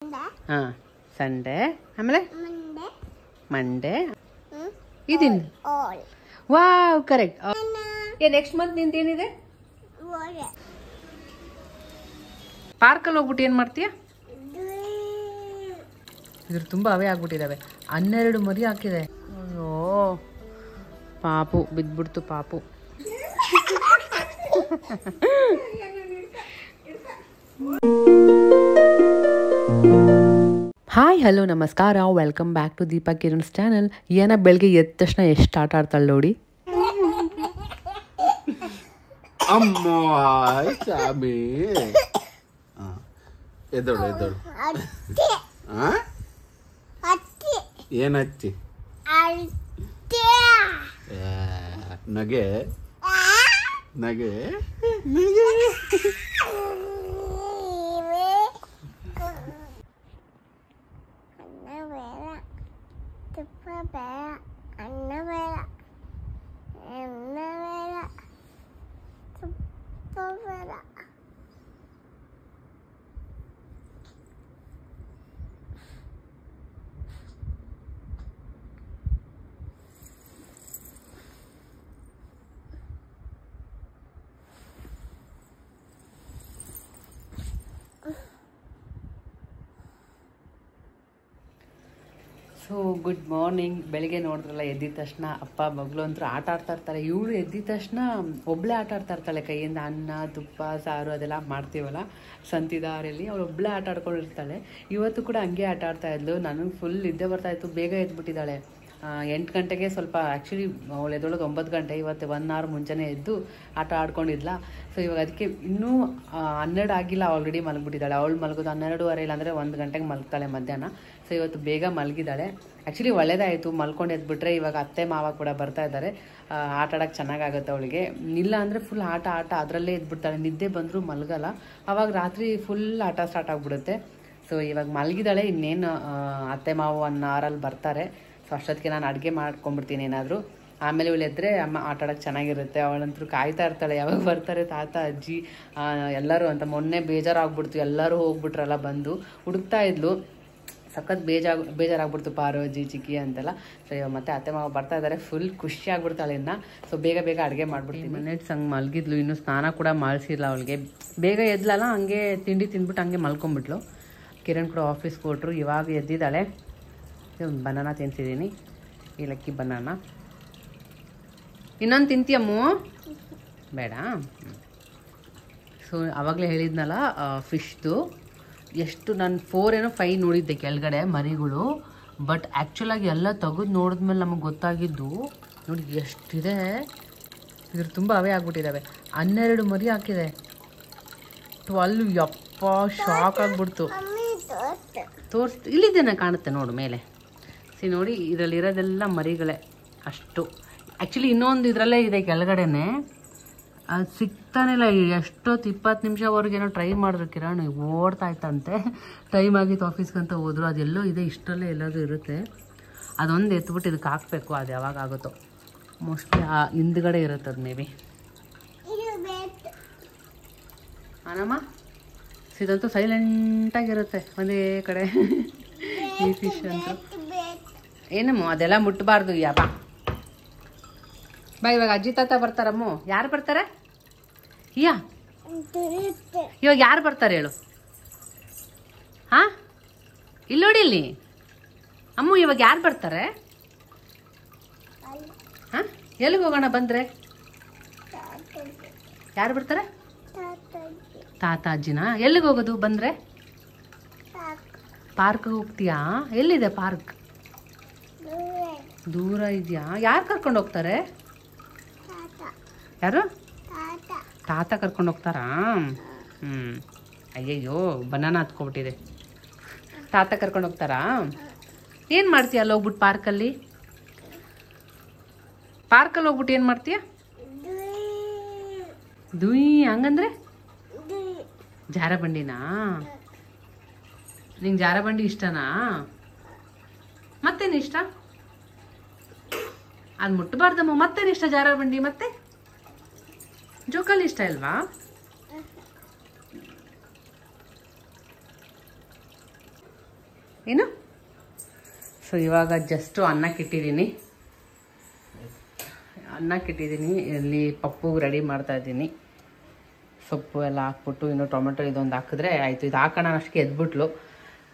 ಹಾಂ ಸಂಡೇ ಆಮೇಲೆ ಮಂಡೇ ಇದೀನಿ ವಾವ್ ಕರೆಕ್ಟ್. ನೆಕ್ಸ್ಟ್ ಮಂತ್ ನಿಂದೇನಿದೆ? ಪಾರ್ಕಲ್ಲಿ ಹೋಗ್ಬಿಟ್ಟು ಏನು ಮಾಡ್ತೀಯ? ಇದ್ರ ತುಂಬ ಅವೇ ಆಗ್ಬಿಟ್ಟಿದ್ದಾವೆ. 12 ಮರಿ ಹಾಕಿದೆ. ಅಯ್ಯೋ ಪಾಪು ಬಿದ್ಬಿಡ್ತು ಪಾಪು. ಹಾಯ್ ಹಲೋ ನಮಸ್ಕಾರ, welcome back to Deepa Kiran's channel. ಏನ ಬೆಳಗ್ಗೆ ಎದ್ದ ತಕ್ಷಣ ಎಷ್ಟು ಆಟ ಆಡ್ತಾಳೆ ನೋಡಿ. ಅಮ್ಮ ಸ್ವಾಮಿ ಎದ್ದೋಳು ಎದ್ದೋಳು. ಏನಚ್ಚಿ ನಗೆ ನಗೆ ನಗೆ. So good morning. ಬೆಳಿಗ್ಗೆ ನೋಡಿದ್ರಲ್ಲ, ಎದ್ದಿದ ತಕ್ಷಣ ಅಪ್ಪ ಮಗಳು ಅಂತೂ ಆಟ ಆಡ್ತಾ ಇರ್ತಾರೆ. ಇವಳು ಎದ್ದಿದ ತಕ್ಷಣ ಒಬ್ಬಳೇ ಆಟ ಆಡ್ತಾ ಇರ್ತಾಳೆ. ಕೈಯಿಂದ ಅನ್ನ ತುಪ್ಪ ಸಾರು ಅದೆಲ್ಲ ಮಾಡ್ತೀವಲ್ಲ ಸಂತಿದಾರಲ್ಲಿ, ಅವಳು ಒಬ್ಬಳೇ ಆಟ ಆಡ್ಕೊಂಡಿರ್ತಾಳೆ. ಇವತ್ತು ಕೂಡ ಹಂಗೆ ಆಟ ಆಡ್ತಾ ಇದ್ಲು. ನನಗೆ ಫುಲ್ ನಿದ್ದೆ ಬರ್ತಾ ಇತ್ತು. ಬೇಗ ಎದ್ಬಿಟ್ಟಿದ್ದಾಳೆ. 8 ಗಂಟೆಗೆ ಸ್ವಲ್ಪ ಆ್ಯಕ್ಚುಲಿ ಅವಳು ಎದ್ದೊಳಗೆ 9 ಗಂಟೆ. ಇವತ್ತು 1 ಅವರ್ ಮುಂಚೆನೇ ಎದ್ದು ಆಟ ಆಡ್ಕೊಂಡಿದ್ಲ. ಸೊ ಇವಾಗ ಅದಕ್ಕೆ ಇನ್ನೂ 12 ಆಗಿಲ್ಲ, ಆಲ್ರೆಡಿ ಮಲಗಿಬಿಟ್ಟಿದ್ದಾಳೆ. ಅವಳು ಮಲಗೋದು 12:15 ಇಲ್ಲಾಂದರೆ 1 ಗಂಟೆಗೆ ಮಲಗ್ತಾಳೆ ಮಧ್ಯಾಹ್ನ. ಸೊ ಇವತ್ತು ಬೇಗ ಮಲಗಿದ್ದಾಳೆ. ಆ್ಯಕ್ಚುಲಿ ಒಳ್ಳೇದಾಯಿತು, ಮಲ್ಕೊಂಡು ಎದ್ಬಿಟ್ರೆ ಇವಾಗ ಅತ್ತೆ ಮಾವ ಕೂಡ ಬರ್ತಾ ಇದ್ದಾರೆ. ಆಟ ಆಡೋಕ್ಕೆ ಚೆನ್ನಾಗಾಗುತ್ತೆ ಅವಳಿಗೆ. ಇಲ್ಲ ಅಂದರೆ ಫುಲ್ ಆಟ ಅದರಲ್ಲೇ ಎದ್ಬಿಡ್ತಾಳೆ. ನಿದ್ದೆ ಬಂದರೂ ಮಲಗಲ್ಲ. ಆವಾಗ ರಾತ್ರಿ ಫುಲ್ ಆಟ ಸ್ಟಾರ್ಟ್ ಆಗಿಬಿಡುತ್ತೆ. ಸೊ ಇವಾಗ ಮಲಗಿದ್ದಾಳೆ. ಇನ್ನೇನು ಅತ್ತೆ ಮಾವ 1 ಅವರಲ್ಲಿ ಬರ್ತಾರೆ. ಸೊ ಅಷ್ಟೊತ್ತಿಗೆ ನಾನು ಅಡುಗೆ ಮಾಡ್ಕೊಂಡ್ಬಿಡ್ತೀನಿ ಏನಾದರೂ. ಆಮೇಲೆ ಇವಳು ಎದ್ದರೆ ಅಮ್ಮ ಆಟ ಆಡೋಕ್ಕೆ ಚೆನ್ನಾಗಿರುತ್ತೆ. ಅವಳಂತೂ ಕಾಯ್ತಾ ಇರ್ತಾಳೆ, ಯಾವಾಗ ಬರ್ತಾರೆ ತಾತ ಅಜ್ಜಿ ಎಲ್ಲರೂ ಅಂತ. ಮೊನ್ನೆ ಬೇಜಾರಾಗ್ಬಿಡ್ತು, ಎಲ್ಲರೂ ಹೋಗ್ಬಿಟ್ರಲ್ಲ, ಬಂದು ಹುಡುಕ್ತಾ ಇದ್ಲು. ಸಖತ್ ಬೇಜಾರಾಗ್ಬಿಡ್ತು ಪಾರು ಅಜ್ಜಿ ಚಿಕ್ಕಿ ಅಂತೆಲ್ಲ. ಸೊ ಇವಾಗ ಮತ್ತೆ ಅತ್ತೆ ಮಾವ ಬರ್ತಾ ಇದ್ದಾರೆ. ಫುಲ್ ಖುಷಿ ಆಗ್ಬಿಡ್ತಾಳೆ ಇನ್ನು. ಸೊ ಬೇಗ ಅಡುಗೆ ಮಾಡ್ಬಿಡ್ತೀನಿ. ಮಿನಿಟ್ಸ್ ಹಂಗೆ ಮಲಗಿದ್ಲು. ಇನ್ನೂ ಸ್ನಾನ ಕೂಡ ಮಾಡಿಸಿಲ್ಲ ಅವಳಿಗೆ. ಬೇಗ ಎದ್ಲಲ್ಲ, ಹಂಗೆ ತಿಂಡಿ ತಿಂದ್ಬಿಟ್ಟು ಹಂಗೆ ಮಲ್ಕೊಂಬಿಟ್ಲು. ಕಿರಣ್ ಕೂಡ ಆಫೀಸ್ಗೆ ಕೊಟ್ಟರು. ಇವಾಗ ಎದ್ದಿದ್ದಾಳೆ. ಒಂದು ಬನಾನ ತಿಂತಿದ್ದೀನಿ, ಏಲಕ್ಕಿ ಬನಾನ. ಇನ್ನೊಂದು ತಿಂತೀಯಮ್ಮು? ಬೇಡ. ಸೊ ಆವಾಗಲೇ ಹೇಳಿದ್ನಲ್ಲ ಫಿಶ್ದು ಎಷ್ಟು ನಾನು 4 ಏನೋ 5 ನೋಡಿದ್ದೆ ಕೆಳಗಡೆ ಮರಿಗಳು. ಬಟ್ ಆ್ಯಕ್ಚುಲಾಗಿ ಎಲ್ಲ ತೆಗೆದು ನೋಡಿದ್ಮೇಲೆ ನಮಗೆ ಗೊತ್ತಾಗಿದ್ದು ನೋಡಿ ಎಷ್ಟಿದೆ. ಇದ್ರ ತುಂಬ ಅವೇ ಆಗ್ಬಿಟ್ಟಿದ್ದಾವೆ. 12 ಮರಿ ಹಾಕಿದೆ. 12. ಯಪ್ಪ ಶಾಕ್ ಆಗಿಬಿಡ್ತು. ಇಲ್ಲಿದ್ದೇನೆ ಕಾಣುತ್ತೆ ನೋಡು ಮೇಲೆ. ನೋಡಿ ಇದರಲ್ಲಿರೋದೆಲ್ಲ ಮರಿಗಳೇ ಅಷ್ಟು. ಆ್ಯಕ್ಚುಲಿ ಇನ್ನೊಂದು ಇದರಲ್ಲೇ ಇದೆ ಕೆಳಗಡೆನೆ, ಅದು ಸಿಗ್ತಾನೆ ಇಲ್ಲ. ಎಷ್ಟೊತ್ತು 20 ನಿಮಿಷವರೆಗೇನೋ ಟ್ರೈ ಮಾಡಿದ್ರು ಕಿರಣ್, ಓಡ್ತಾ ಇತ್ತಂತೆ. ಟೈಮ್ ಆಗಿತ್ತು ಆಫೀಸ್ಗಂತ ಹೋದ್ರು. ಅದೆಲ್ಲೋ ಇದೆ, ಇಷ್ಟರಲ್ಲೇ ಎಲ್ಲಾದರೂ ಇರುತ್ತೆ. ಅದೊಂದು ಎತ್ಬಿಟ್ಟು ಇದಕ್ಕೆ ಹಾಕಬೇಕು. ಅದು ಯಾವಾಗ ಆಗುತ್ತೋ, ಮೋಸ್ಟ್ಲಿ ಆ ಹಿಂದ್ಗಡೆ ಇರುತ್ತೆ ಅದು ಮೇ ಬಿ. ಆನಮ್ಮ ಇದಂತೂ ಸೈಲೆಂಟಾಗಿರುತ್ತೆ ಒಂದೇ ಕಡೆ. ಈ ಫಿಶ್ ಅಂತೂ ಏನಮ್ಮ ಅದೆಲ್ಲ ಮುಟ್ಟಬಾರ್ದು. ಯಪ್ಪ ಬಾ, ಇವಾಗ ಅಜ್ಜಿ ತಾತ ಬರ್ತಾರಮ್ಮ. ಯಾರು ಬರ್ತಾರೆ? ಇವಾಗ ಯಾರು ಬರ್ತಾರೆ ಹೇಳು? ಹಾ, ಇಲ್ಲಿ ನೋಡಿ, ಇಲ್ಲಿ ಅಮ್ಮ ಇವಾಗ ಯಾರು ಬರ್ತಾರೆ? ಹಾ, ಎಲ್ಲಿಗೆ ಹೋಗೋಣ ಬಂದ್ರೆ? ಯಾರು ಬರ್ತಾರೆ? ತಾತ ಅಜ್ಜಿನ. ಎಲ್ಲಿಗೆ ಹೋಗೋದು ಬಂದ್ರೆ? ಪಾರ್ಕ್ ಹೋಗ್ತೀಯಾ? ಎಲ್ಲಿದೆ ಪಾರ್ಕ್? ದೂರ ಇದೆಯಾ? ಯಾರು ಕರ್ಕೊಂಡು ಹೋಗ್ತಾರೆ? ಯಾರು? ತಾತ ಕರ್ಕೊಂಡು ಹೋಗ್ತಾರಾ? ಅಯ್ಯಯ್ಯೋ ಬನಾನ ಹತ್ಕೊಬಿಟ್ಟಿದೆ. ತಾತ ಕರ್ಕೊಂಡು ಹೋಗ್ತಾರಾ? ಏನು ಮಾಡ್ತೀಯ ಅಲ್ಲಿ ಹೋಗ್ಬಿಟ್ಟು ಪಾರ್ಕಲ್ಲಿ? ಹೋಗ್ಬಿಟ್ಟು ಏನು ಮಾಡ್ತೀಯ? ದುಯ್ ಹಂಗಂದ್ರೆ ಜಾರಬಂಡಿನಾ? ನಿಂಗೆ ಜಾರಬಂಡಿ ಇಷ್ಟನಾ? ಮತ್ತೇನು ಇಷ್ಟ? ಅದು ಮುಟ್ಟಬಾರ್ದಮ್ಮ. ಮತ್ತೇನು ಇಷ್ಟ? ಜಾರಬಂಡಿ ಮತ್ತೆ ಜೋಕಾಲಿ ಇಷ್ಟ ಅಲ್ವಾ? ಏನು. ಸೊ ಇವಾಗ ಜಸ್ಟು ಅನ್ನಕ್ಕಿಟ್ಟಿದ್ದೀನಿ. ಇಲ್ಲಿ ಪಪ್ಪು ರೆಡಿ ಮಾಡ್ತಾ ಇದ್ದೀನಿ. ಸೊಪ್ಪು ಎಲ್ಲ ಹಾಕ್ಬಿಟ್ಟು ಇನ್ನು ಟೊಮೆಟೊ ಇದೊಂದು ಹಾಕಿದ್ರೆ ಆಯಿತು. ಇದು ಹಾಕೋಣ ಅಷ್ಟಕ್ಕೆ ಎದ್ಬಿಟ್ಲು.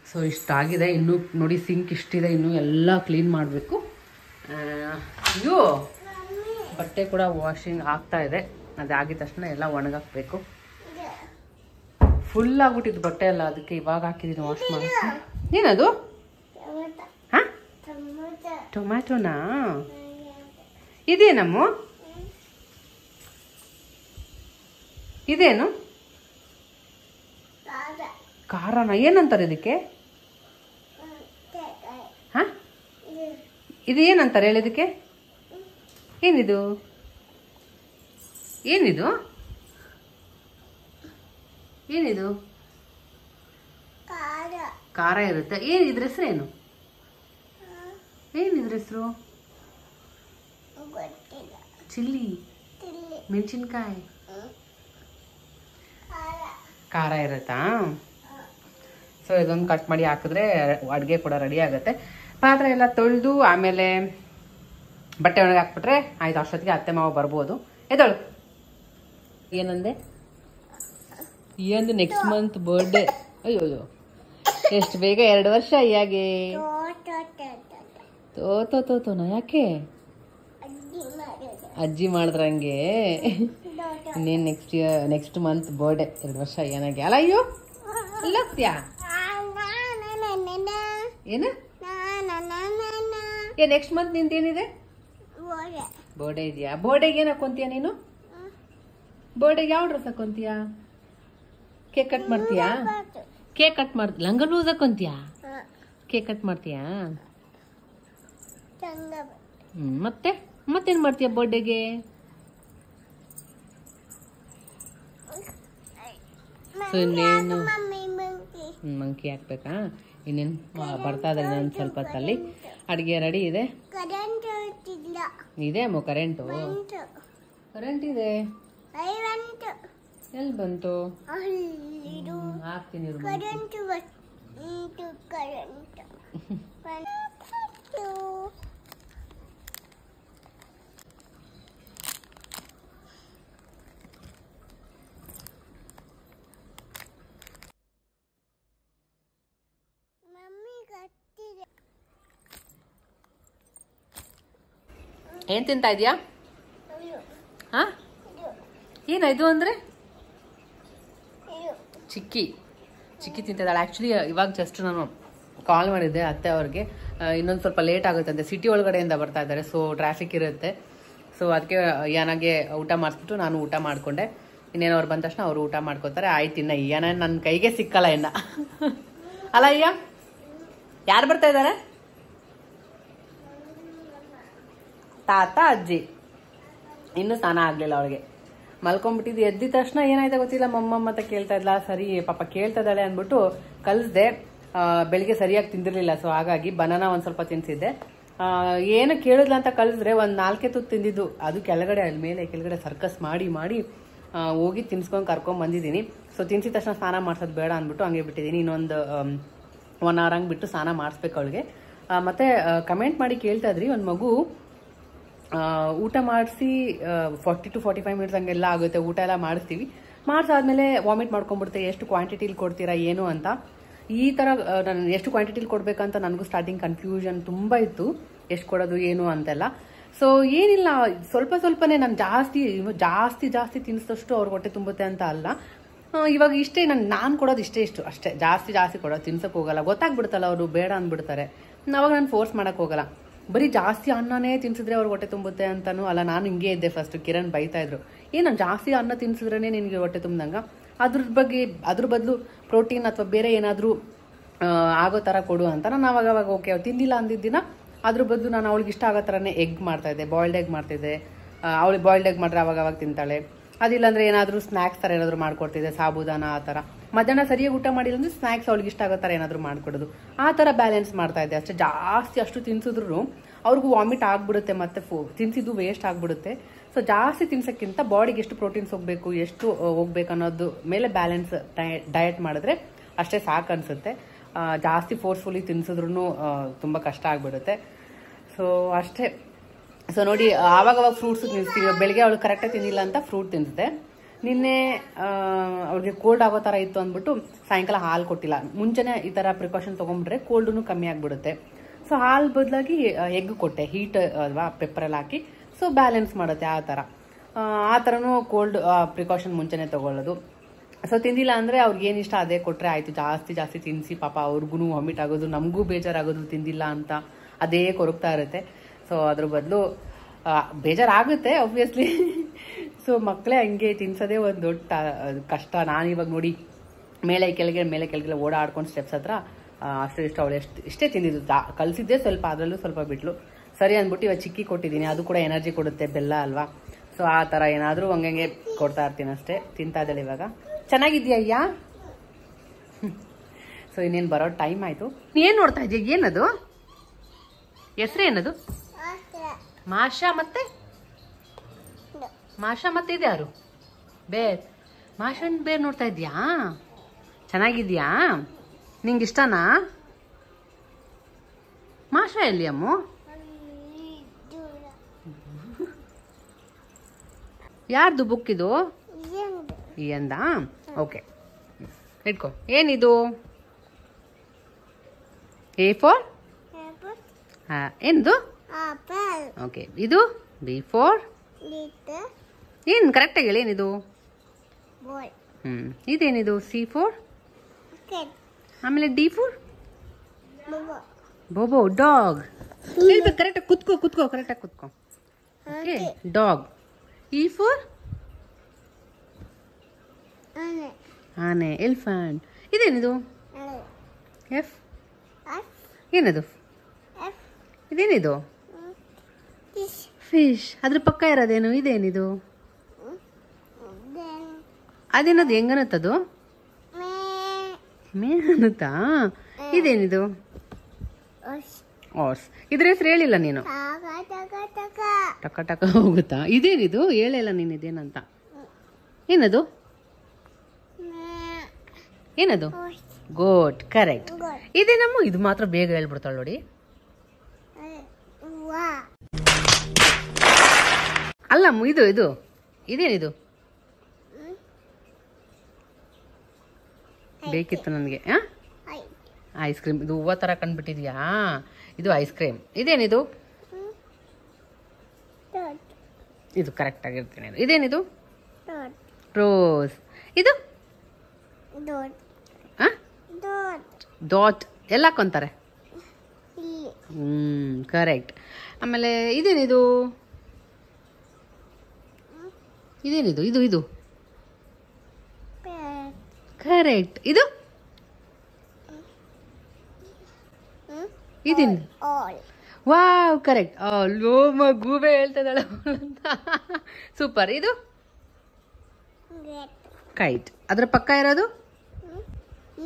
ಸೊ ಇಷ್ಟಾಗಿದೆ. ಇನ್ನೂ ನೋಡಿ ಸಿಂಕ್ ಇಷ್ಟಿದೆ, ಇನ್ನೂ ಎಲ್ಲ ಕ್ಲೀನ್ ಮಾಡಬೇಕು. ಇದು ಬಟ್ಟೆ ಕೂಡ ವಾಷಿಂಗ್ ಆಗ್ತಾ ಇದೆ. ಅದಾಗಿದ ತಕ್ಷಣ ಎಲ್ಲ ಒಣಗಾಕ್ಬೇಕು. ಫುಲ್ ಆಗ್ಬಿಟ್ಟಿದ್ದು ಬಟ್ಟೆ ಎಲ್ಲ, ಅದಕ್ಕೆ ಇವಾಗ ಹಾಕಿದ್ದೀನಿ ವಾಶ್ ಮಾಡಿ. ಏನದು? ಹಾಂ, ಟೊಮ್ಯಾಟೊನಾ? ಇದೇನಮ್ಮ? ಇದೇನು ಖಾರನ? ಏನಂತಾರೆ ಇದಕ್ಕೆ? ಹಾ, ಇದು ಏನಂತಾರೆ ಹೇಳಿ ಇದಕ್ಕೆ? ಏನಿದು? ಏನಿದು? ಏನಿದು? ಖಾರ ಇರುತ್ತೆ. ಏನಿದ್ರ ಹೆಸರು? ಏನು ಏನಿದ್ರ ಹೆಸರು? ಚಿಲ್ಲಿ, ಮೆಣಸಿನ್ಕಾಯಿ ಖಾರ ಇರುತ್ತಾ? ಸೊ ಇದೊಂದು ಕಟ್ ಮಾಡಿ ಹಾಕಿದ್ರೆ ಅಡುಗೆ ಕೂಡ ರೆಡಿ ಆಗುತ್ತೆ. ಪಾತ್ರೆ ಎಲ್ಲ ತೊಳೆದು ಆಮೇಲೆ ಬಟ್ಟೆ ಒಣಗಿ ಹಾಕ್ಬಿಟ್ರೆ ಆಯ್ತು. ಅಷ್ಟೊತ್ತಿಗೆ ಅತ್ತೆ ಮಾವ ಬರ್ಬೋದು. ಎದಳು. ಏನಂದೆ? ಏನು ನೆಕ್ಸ್ಟ್ ಮಂತ್ ಬರ್ಡೇ? ಅಯ್ಯೋ ಎಷ್ಟು ಬೇಗ 2 ವರ್ಷ ಅಯ್ಯಾಗೆ. ತೋತೋತೋತೋನ ಯಾಕೆ? ಅಜ್ಜಿ ಮಾಡಿದ್ರಂಗೆ. ಇನ್ನೇನು ನೆಕ್ಸ್ಟ್ ಮಂತ್ ಬರ್ಡೇ, 2 ವರ್ಷ ಏನಾಗೆ ಅಲ್ಲ. ಅಯ್ಯೋ ಅಲ್ಲತ್ಯಾ ಏನು? Next month ನಿಂದೇನಿದೆ? ಬರ್ಡೇ ಇದೆಯಾ? ಬರ್ಡೇಗೆ ಏನು ಹಾಕೊಂತೀಯ ನೀನು? ಬರ್ಡೇಗೆ ಯಾವ ಡ್ರೆಸ್ ಹಾಕೊಂತೀಯ? ಕೇಕ್ ಕಟ್ ಮಾಡ್ತೀಯಾ? ಕೇಕ್ ಕಟ್ ಮಾಡ್ತೀಯ? ಲಂಗ ಲೂಸ್ ಹಾಕೊಂತೀಯಾ? ಕೇಕ್ ಕಟ್ ಮಾಡ್ತೀಯಾ? ಮತ್ತೇನು ಮಾಡ್ತೀಯ ಬರ್ಡೇಗೆ? ಸೊ ಇನ್ನೇನು ಮಂಕಿ ಹಾಕ್ಬೇಕಾ? ಇನ್ನೇನು ಬರ್ತಾ ಇದ್ದಾರೆ ಇನ್ನೊಂದು ಸ್ವಲ್ಪ ಹೊತ್ತಲ್ಲಿ. ಅಡುಗೆ ರೆಡಿ ಇದೆ. ಇದೆ ಅಮ್ಮ ಕರೆಂಟು? ಕರೆಂಟ್ ಇದೆ. ಎಲ್ಲಿ ಬಂತು? ಹಾಕ್ತೀನಿ. ಏನ್ ತಿಂತಾ ಇದೀಯಾ? ಹಾ, ಏನ ಇದು ಅಂದ್ರೆ? ಚಿಕ್ಕಿ ತಿಂತಿದ್ದಾಳೆ. ಆ್ಯಕ್ಚುಲಿ ಇವಾಗ ಜಸ್ಟ್ ನಾನು ಕಾಲ್ ಮಾಡಿದ್ದೆ ಅತ್ತೆ ಅವ್ರಿಗೆ. ಇನ್ನೊಂದು ಸ್ವಲ್ಪ ಲೇಟ್ ಆಗುತ್ತಂತೆ, ಸಿಟಿ ಒಳಗಡೆಯಿಂದ ಬರ್ತಾ ಇದ್ದಾರೆ. ಸೊ ಟ್ರಾಫಿಕ್ ಇರುತ್ತೆ. ಸೊ ಅದಕ್ಕೆ ಯಾನಾಗೆ ಊಟ ಮಾಡಿಸ್ಬಿಟ್ಟು ನಾನು ಊಟ ಮಾಡಿಕೊಂಡೆ. ಇನ್ನೇನು ಅವ್ರು ಬಂದ ತಕ್ಷಣ ಅವರು ಊಟ ಮಾಡ್ಕೋತಾರೆ. ಆಯ್ತು. ಇನ್ನ ಅಯ್ಯನ ನನ್ನ ಕೈಗೆ ಸಿಕ್ಕಲ್ಲ ಇನ್ನ. ಅಲ್ಲ ಅಯ್ಯ, ಯಾರು ಬರ್ತಾ ಇದ್ದಾರೆ? ತಾತ ಅಜ್ಜಿ. ಇನ್ನೂ ಸ್ನಾನ ಆಗಲಿಲ್ಲ ಅವಳಿಗೆ. ಮಲ್ಕೊಂಡ್ಬಿಟ್ಟಿದ್ದು. ಎದ್ದಿದ ತಕ್ಷಣ ಏನಾಯ್ತಾ ಗೊತ್ತಿಲ್ಲ, ಮಮ್ಮಮ್ಮ ಅಂತ ಕೇಳ್ತಾ ಇದ್ಲ. ಸರಿ ಪಾಪ ಕೇಳ್ತಾ ಇದ್ದಾಳೆ ಅಂದ್ಬಿಟ್ಟು ಕಲಿಸ್ದೆ. ಬೆಳಿಗ್ಗೆ ಸರಿಯಾಗಿ ತಿಂದಿರಲಿಲ್ಲ. ಸೊ ಹಾಗಾಗಿ ಬನಾನಾ ಒಂದು ಸ್ವಲ್ಪ ತಿನ್ಸಿದ್ದೆ. ಏನು ಕೇಳಿದ್ಲ ಅಂತ ಕಲಿಸಿದ್ರೆ ಒಂದು 4 ತುತ್ತು ತಿಂದಿದ್ದು. ಅದು ಕೆಳಗಡೆ, ಅಲ್ಲಿ ಮೇಲೆ ಕೆಳಗಡೆ ಸರ್ಕಸ್ ಮಾಡಿ ಹೋಗಿ ತಿನ್ಸ್ಕೊಂಡು ಕರ್ಕೊಂಡ್ ಬಂದಿದ್ದೀನಿ. ಸೊ ತಿನ್ಸಿದ ತಕ್ಷಣ ಸ್ನಾನ ಮಾಡ್ಸೋದು ಬೇಡ ಅಂದ್ಬಿಟ್ಟು ಹಂಗೆ ಬಿಟ್ಟಿದ್ದೀನಿ. ಇನ್ನೊಂದು 1 hour ಹಂಗೆ ಬಿಟ್ಟು ಸ್ನಾನ ಮಾಡಿಸ್ಬೇಕು ಅವಳಿಗೆ. ಮತ್ತೆ ಕಮೆಂಟ್ ಮಾಡಿ ಕೇಳ್ತಾ ಇದ್ರಿ, ಒಂದು ಮಗು ಊಟ ಮಾಡಿಸಿ 40 to 45 minutes ಹಂಗೆಲ್ಲ ಆಗುತ್ತೆ. ಊಟ ಎಲ್ಲ ಮಾಡಿಸ್ತೀವಿ. ಮಾಡಿಸಾದ್ಮೇಲೆ ವಾಮಿಟ್ ಮಾಡ್ಕೊಂಡ್ಬಿಡುತ್ತೆ. ಎಷ್ಟು ಕ್ವಾಂಟಿಟಿಲಿ ಕೊಡ್ತೀರಾ ಏನು ಅಂತ. ಈ ಥರ ನಾನು ಎಷ್ಟು ಕ್ವಾಂಟಿಟಿಲಿ ಕೊಡಬೇಕಂತ ನನಗೂ ಸ್ಟಾರ್ಟಿಂಗ್ ಕನ್ಫ್ಯೂಷನ್ ತುಂಬ ಇತ್ತು, ಎಷ್ಟು ಕೊಡೋದು ಏನು ಅಂತೆಲ್ಲ. ಸೊ ಏನಿಲ್ಲ, ಸ್ವಲ್ಪನೇ ನಾನು ಜಾಸ್ತಿ ತಿನ್ನಿಸಿದಷ್ಟು ಅವ್ರ ಹೊಟ್ಟೆ ತುಂಬುತ್ತೆ ಅಂತ ಅಲ್ಲ. ಇವಾಗ ಇಷ್ಟೇ ನಾನು ಕೊಡೋದು ಇಷ್ಟು ಅಷ್ಟೇ. ಜಾಸ್ತಿ ಕೊಡೋದು ತಿನ್ಸಕ್ಕೆ ಹೋಗಲ್ಲ. ಗೊತ್ತಾಗ್ಬಿಡುತ್ತಲ್ಲ ಅವರು ಬೇಡ ಅಂದ್ಬಿಡ್ತಾರೆ. ಅವಾಗ ನಾನು ಫೋರ್ಸ್ ಮಾಡೋಕ್ಕೆ ಹೋಗಲ್ಲ. ಬರೀ ಜಾಸ್ತಿ ಅನ್ನನೇ ತಿನ್ಸಿದ್ರೆ ಅವ್ರಿಗೆ ಹೊಟ್ಟೆ ತುಂಬುತ್ತೆ ಅಂತನೂ ಅಲ್ಲ. ನಾನು ಹಿಂಗೆ ಇದ್ದೆ ಫಸ್ಟ್. ಕಿರಣ್ ಬೈತಾ ಇದ್ರು, ನಾನು ಜಾಸ್ತಿ ಅನ್ನ ತಿನ್ಸಿದ್ರೇ ನಿನಗೆ ಹೊಟ್ಟೆ ತುಂಬ್ದಂಗ, ಅದ್ರ ಬದಲು ಪ್ರೋಟೀನ್ ಅಥವಾ ಬೇರೆ ಏನಾದರೂ ಆಗೋ ಥರ ಕೊಡು ಅಂತ. ನಾನು ಅವಾಗ ಓಕೆ ತಿಂದಿಲ್ಲ ಅಂದಿದ್ದಿನ ಅದ್ರ ಬದಲು ನಾನು ಅವಳಿಗೆ ಇಷ್ಟ ಆಗೋ ಥರನೇ ಎಗ್ ಮಾಡ್ತಾಯಿದ್ದೆ, ಬಾಯ್ಲ್ಡ್ ಎಗ್ ಮಾಡ್ತಿದ್ದೆ. ಅವಳಿಗೆ ಬಾಯ್ಲ್ಡ್ ಎಗ್ ಮಾಡಿದ್ರೆ ಅವಾಗ ತಿಂತಾಳೆ. ಅದಿಲ್ಲಾಂದ್ರೆ ಏನಾದರೂ ಸ್ನ್ಯಾಕ್ಸ್ ಥರ ಏನಾದರೂ ಮಾಡ್ಕೊಡ್ತಿದ್ದೆ, ಸಾಬುದಾನ ಆ ಥರ. ಮಧ್ಯಾಹ್ನ ಸರಿಯಾಗಿ ಊಟ ಮಾಡಿಲ್ಲ ಅಂದರೆ ಸ್ನ್ಯಾಕ್ಸ್ ಅವಳಿಗೆ ಇಷ್ಟ ಆಗೋ ಥರ ಏನಾದರೂ ಮಾಡ್ಕೊಡೋದು. ಆ ಥರ ಬ್ಯಾಲೆನ್ಸ್ ಮಾಡ್ತಾಯಿದ್ದೆ ಅಷ್ಟೇ. ಅಷ್ಟು ತಿನ್ಸಿದ್ರು ಅವ್ರಿಗೂ ವಾಮಿಟ್ ಆಗಿಬಿಡುತ್ತೆ, ಮತ್ತು ತಿನ್ಸಿದ್ದು ವೇಸ್ಟ್ ಆಗಿಬಿಡುತ್ತೆ. ಸೊ ಜಾಸ್ತಿ ತಿನ್ಸೋಕ್ಕಿಂತ ಬಾಡಿಗೆ ಎಷ್ಟು ಪ್ರೋಟೀನ್ಸ್ ಹೋಗಬೇಕು, ಎಷ್ಟು ಹೋಗ್ಬೇಕು ಅನ್ನೋದು ಮೇಲೆ ಬ್ಯಾಲೆನ್ಸ್ ಡಯಟ್ ಮಾಡಿದ್ರೆ ಅಷ್ಟೇ ಸಾಕು ಅನಿಸುತ್ತೆ. ಜಾಸ್ತಿ ಫೋರ್ಸ್ಫುಲಿ ತಿನ್ಸಿದ್ರು ತುಂಬ ಕಷ್ಟ ಆಗಿಬಿಡುತ್ತೆ. ಸೊ ಅಷ್ಟೇ. ಸೊ ನೋಡಿ, ಆವಾಗವಾಗ ಫ್ರೂಟ್ಸ್ ತಿನ್ನಿಸ್ತೀವಿ. ಬೆಳಿಗ್ಗೆ ಅವಳು ಕರೆಕ್ಟಾಗಿ ತಿಂದಿಲ್ಲ ಅಂತ ಫ್ರೂಟ್ ತಿನ್ನಿಸಿದೆ. ನಿನ್ನೆ ಅವ್ಳಿಗೆ ಕೋಲ್ಡ್ ಆಗೋ ಥರ ಇತ್ತು ಅಂದ್ಬಿಟ್ಟು ಸಾಯಂಕಾಲ ಹಾಲು ಕೊಟ್ಟಿಲ್ಲ. ಮುಂಚೆನೇ ಈ ಥರ ಪ್ರಿಕಾಷನ್ ತೊಗೊಂಡ್ಬಿಟ್ರೆ ಕೋಲ್ಡೂ ಕಮ್ಮಿ ಆಗಿಬಿಡುತ್ತೆ. ಸೊ ಹಾಲು ಬದಲಾಗಿ ಎಗ್ ಕೊಟ್ಟೆ, ಹೀಟ್ ಅಲ್ವಾ, ಪೆಪ್ಪರೆಲ್ಲ ಹಾಕಿ. ಸೊ ಬ್ಯಾಲೆನ್ಸ್ ಮಾಡುತ್ತೆ ಆ ಥರನೂ ಕೋಲ್ಡ್ ಪ್ರಿಕಾಷನ್ ಮುಂಚೆನೇ ತೊಗೊಳ್ಳೋದು. ಸೊ ತಿಂದಿಲ್ಲ ಅಂದರೆ ಅವ್ರಿಗೆ ಏನು ಇಷ್ಟ ಅದೇ ಕೊಟ್ಟರೆ ಆಯಿತು. ಜಾಸ್ತಿ ತಿನ್ನಿಸಿ ಪಾಪ ಅವ್ರಿಗೂ ವಾಮಿಟ್ ಆಗೋದು, ನಮಗೂ ಬೇಜಾರಾಗೋದು ತಿಂದಿಲ್ಲ ಅಂತ ಅದೇ ಕೊರಗ್ತಾ ಇರುತ್ತೆ. ಸೊ ಅದ್ರ ಬದಲು ಬೇಜಾರಾಗುತ್ತೆ ಆಬ್ವಿಯಸ್ಲಿ. ಸೊ ಮಕ್ಕಳೇ ಹಂಗೆ ತಿನ್ಸೋದೇ ಒಂದು ದೊಡ್ಡ ಕಷ್ಟ. ನಾನಿವಾಗ ನೋಡಿ ಮೇಲೆ ಕೆಳಗೆ ಓಡಾಡ್ಕೊಂಡು ಸ್ಟೆಪ್ಸ್ ಹತ್ರ ಅಷ್ಟು ಇಷ್ಟ ಅವಳು ಇಷ್ಟೇ ತಿಂದಿದ್ದು. ಕಲಿಸಿದ್ದೆ ಸ್ವಲ್ಪ, ಅದರಲ್ಲೂ ಸ್ವಲ್ಪ ಬಿಟ್ಲು. ಸರಿ ಅಂದ್ಬಿಟ್ಟು ಇವಾಗ ಚಿಕ್ಕಿ ಕೊಟ್ಟಿದ್ದೀನಿ. ಅದು ಕೂಡ ಎನರ್ಜಿ ಕೊಡುತ್ತೆ, ಬೆಲ್ಲ ಅಲ್ವಾ. ಸೊ ಆ ಥರ ಏನಾದರೂ ಹಂಗೆ ಕೊಡ್ತಾ ಇರ್ತೀನಿ ಅಷ್ಟೇ. ತಿಂತಾ ಇದ್ದಾಳೆ ಇವಾಗ. ಚೆನ್ನಾಗಿದ್ಯಾ ಅಯ್ಯ? ಸೊ ಇನ್ನೇನು ಬರೋ ಟೈಮ್ ಆಯಿತು. ಏನು ನೋಡ್ತಾ ಇದೆಯಾ? ಏನದು ಹೆಸ್ರೇನದು? ಮಾಷಾ ಮತ್ತೆ ಇದು ಯಾರು? ಬೇರ್. ಮಾಷನ್ ಬೇರ್ ನೋಡ್ತಾ ಇದ್ಯಾ? ಚೆನ್ನಾಗಿದ್ಯಾ? ನಿಂಗೆ ಇಷ್ಟನಾ? ಮಾಷಾ ಎಲ್ಲಿ ಅಮ್ಮು? ಯಾರ್ದು ಬುಕ್ ಇದು? ಎಂದ? ಓಕೆ, ಇಟ್ಕೋ. ಏನಿದು? A4? ಏನದು? ಓಕೆ. ಇದು B4? ಏನು ಕರೆಕ್ಟಾಗಿ ಹೇಳಿ, ಏನಿದು? ಇದೇನಿದು? C4? ಆಮೇಲೆ D4? ಬೋಬೋ, ಡಾಗ್. ಹೇಳ್ಬೇಕು ಕರೆಕ್ಟಾಗಿ. ಕುತ್ಕೋ ಕರೆಕ್ಟಾಗಿ ಕುತ್ಕೋ. Okay, dog. E4? ಆನೆ, ಎಲಿಫೆಂಟ್. ಇದೇನಿದು? F? ಏನದು? ಇದೇನಿದು? ಫಿಶ್. ಅದ್ರ ಪಕ್ಕ ಇರೋದೇನು? ಇದೇನಿದು? ಅದೇನದು? ಹೆಂಗನತ್ತದು? ಮೇ ಅನ್ನುತ್ತಾ? ಇದೇನಿದು? ಆರ್ಸ್. ಇದ್ರ ಹೆಸರು ಹೇಳಿಲ್ಲ ನೀನು. ಟಕ ಹೋಗುತ್ತಾ? ಇದೇನಿದು? ಹೇಳಿಲ್ಲ ನೀನು ಇದೇನಂತ. ಏನದು? ಏನದು? ಗೋಟ್. ಕರೆಕ್ಟ್. ಇದೇನಮ್ಮ? ಇದು ಮಾತ್ರ ಬೇಗ ಹೇಳ್ಬಿಡ್ತಾಳೆ ನೋಡಿ. ಅಲ್ಲಮ್ಮ, ಇದು ಇದೇನಿದು? ಬೇಕಿತ್ತು ನನಗೆ. Ice cream. ಇದು ಹೂವು ತರ ಕಂಡ್ಬಿಟ್ಟಿದ್ಯಾ? ಇದು ಐಸ್ ಕ್ರೀಮ್. ಇದೇನಿದು? ಇದು ಕರೆಕ್ಟ್ ಆಗಿರ್ತೀನಿ. ಇದೇನಿದು? ರೋಸ್. ಇದು ಡಾಟ್. ಎಲ್ಲ ಹಾಕೊಂತಾರೆ. ಕರೆಕ್ಟ್. ಆಮೇಲೆ ಇದೇನಿದು? ಇದು ಕರೆಕ್ಟ್. ಇದು ಇದೇನು? Wow, correct. ಲೋ ಮಗುವೆ ಹೇಳ್ತದಳ ಅಂತ. ಸೂಪರ್. ಇದು ಕೈಟ್. ಅದ್ರ ಪಕ್ಕ ಇರೋದು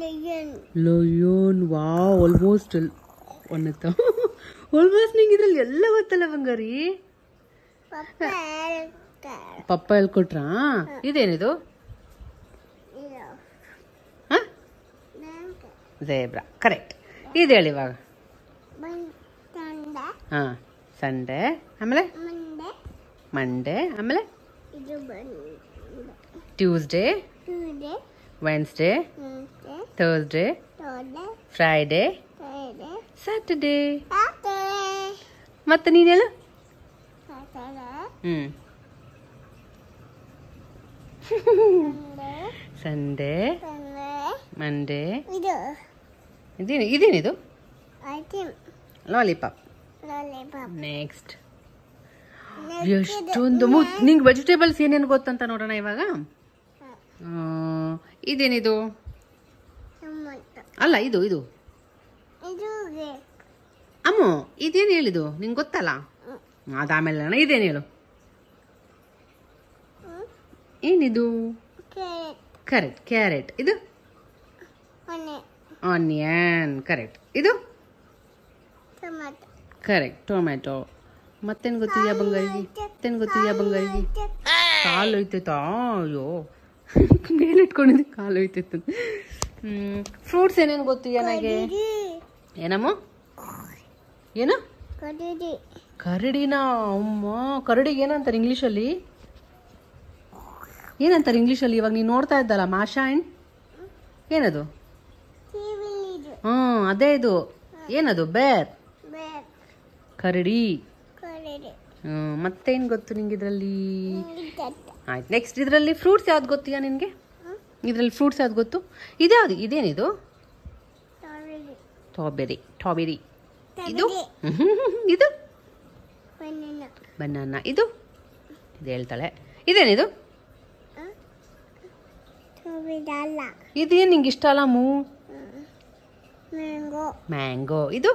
ಲಯನ್. ವಾವ್, ಆಲ್ಮೋಸ್ಟ್ ನಿಂಗೆ ಇದ್ರಲ್ಲಿ ಎಲ್ಲ ಗೊತ್ತಲ್ಲ ಬಂಗಾರಿ. ಪಪ್ಪ ಹೇಳ್ಕೊಟ್ರಾ? ಇದೇನಿದು? ಝೇಬ್ರಾ. ಕರೆಕ್ಟ್. ಇದು ಹೇಳಿ ಇವಾಗ. ಸಂಡೇ. ಆಮೇಲೆ ಮಂಡೇ. ಆಮೇಲೆ Tuesday, Wednesday, Thursday, Friday, Saturday. ಮತ್ತೆ ನೀನು ಹೇಳು. Sunday, Monday. ಇದೇನಿದು? ಲಾಲಿಪಾಪ್. ನೆಕ್ಸ್ಟ್. ಎಷ್ಟೊಂದು. ನಿಂಗೆ ವೆಜಿಟೇಬಲ್ಸ್ ಏನೇನು ಗೊತ್ತಂತ ನೋಡೋಣ ಇವಾಗ. ಇದೇನಿದು? ಅಲ್ಲ, ಇದು ಅಮ್ಮ. ಇದೇನು ಹೇಳಿದು? ನಿಂಗೆ ಗೊತ್ತಲ್ಲ. ಅದಾಮೇಲೆ ಇದೇನು ಹೇಳು. ಏನಿದು? Correct, carrot. ಇದು ಆನಿಯನ್. ಕರೆಕ್ಟ್. ಇದು ಕರೆಕ್ಟ್, ಟೊಮ್ಯಾಟೊ. ಮತ್ತೇನು ಗೊತ್ತಿದ್ಯಾ ಬಂಗಾರಿಗೆ? ಕಾಲು ಹೋಯ್ತೈತಾ? ಅಯ್ಯೋ, ಮೇಲಿಟ್ಕೊಂಡಿದ್ದೆ ಕಾಲು ಹೋಯ್ತೈತ. ಫ್ರೂಟ್ಸ್ ಏನೇನು ಗೊತ್ತು ನನಗೆ? ಏನಮ್ಮ? ಏನು? ಕರಡಿನಾ? ಅಮ್ಮ, ಕರಡಿಗೆ ಏನಂತಾರೆ ಇಂಗ್ಲೀಷಲ್ಲಿ? ಏನಂತಾರೆ ಇಂಗ್ಲೀಷಲ್ಲಿ? ಇವಾಗ ನೀನು ನೋಡ್ತಾ ಇದ್ದಲ್ಲ ಮಾಷಾ ಅಂಡ್ ಏನದು? ಅದೇ ಇದು ಏನದು? ಬೇರ್, ಕರಡಿ. ಮತ್ತೇನು ಗೊತ್ತು ನಿಂಗೆ ಇದರಲ್ಲಿ? ಆಯ್ತು, ನೆಕ್ಸ್ಟ್ ಇದರಲ್ಲಿ ಫ್ರೂಟ್ಸ್ ಯಾವ್ದು ಗೊತ್ತೀಯಾ ನಿನಗೆ? ಇದರಲ್ಲಿ ಫ್ರೂಟ್ಸ್ ಯಾವ್ದು ಗೊತ್ತು? ಇದ್ಯಾವುದು? ಇದೇನಿದು? ಸ್ಟ್ರಾಬೆರಿ. ಇದು ಇದು ಬನಾನಾ. ಇದು ಹೇಳ್ತಾಳೆ. ಇದೇನಿದು? ಇದೇನು ನಿಂಗೆ ಇಷ್ಟ ಅಲ್ಲ? ಮ್ಯಾಂಗೋ. ಇದು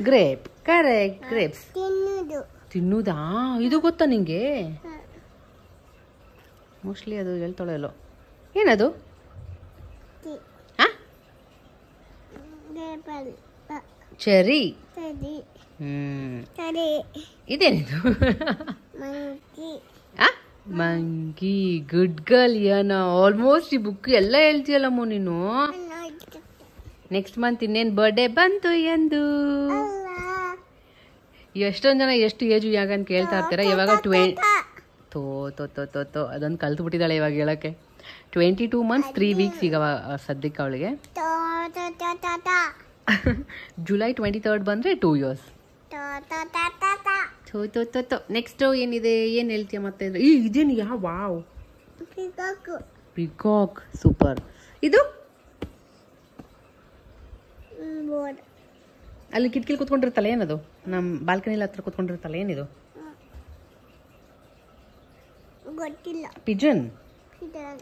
ಗ್ರೇಪ್. Correct, grapes. ತಿನ್ನುವುದಾ? ಇದು ಗೊತ್ತಾ ನಿಂಗೆ? ಮೋಸ್ಟ್ಲಿ ಅದು ಹೇಳ್ತಾಳೆ ಅಲ್ಲೋ. ಏನದು? ಚೆರಿ. ಇದೇನಿದು? ಮಂಕಿ. ಗುಡ್ ಗರ್ಲ್ ಯಾನ. ಆಲ್ಮೋಸ್ಟ್ ಈ ಬುಕ್ ಎಲ್ಲ ಹೇಳ್ತೀಯಲ್ಲಮ್ಮ ನೀನು. ನೆಕ್ಸ್ಟ್ ಮಂತ್ ಇನ್ನೇನು ಬರ್ಡೇ ಬಂತು ಎಂದು. ಎಷ್ಟೊಂದು ಜನ ಎಷ್ಟು ಏಜು ಯಾಗಂತ ಕೇಳ್ತಾ ಇರ್ತೀರ. ಇವಾಗ ಅದೊಂದು ಕಲ್ತು ಬಿಟ್ಟಿದ್ದಾಳೆ ಇವಾಗ ಹೇಳಕ್ಕೆ. 22 months 3 weeks ಈಗ ಸದ್ಯಕ್ಕೆ ಅವಳಿಗೆ. ಜುಲೈ 23rd ಬಂದರೆ 2 years. ನೆಕ್ಸ್ಟ್ ಏನಿದೆ? ಏನು ಹೇಳ್ತೀಯ ಮತ್ತೆ? ಇದೇನು? Wow, peacock. ಸೂಪರ್. ಇದು ಅಲ್ಲಿ ಕಿಟಕಿಲಿ ಕೂತ್ಕೊಂಡಿರ್ತಲ್ಲ, ಏನದು? ನಮ್ಮ ಬಾಲ್ಕನಿಲಿ ಹತ್ರ ಕೂತ್ಕೊಂಡಿರ್ತಲ್ಲ, ಏನಿದು? ಪಿಜನ್.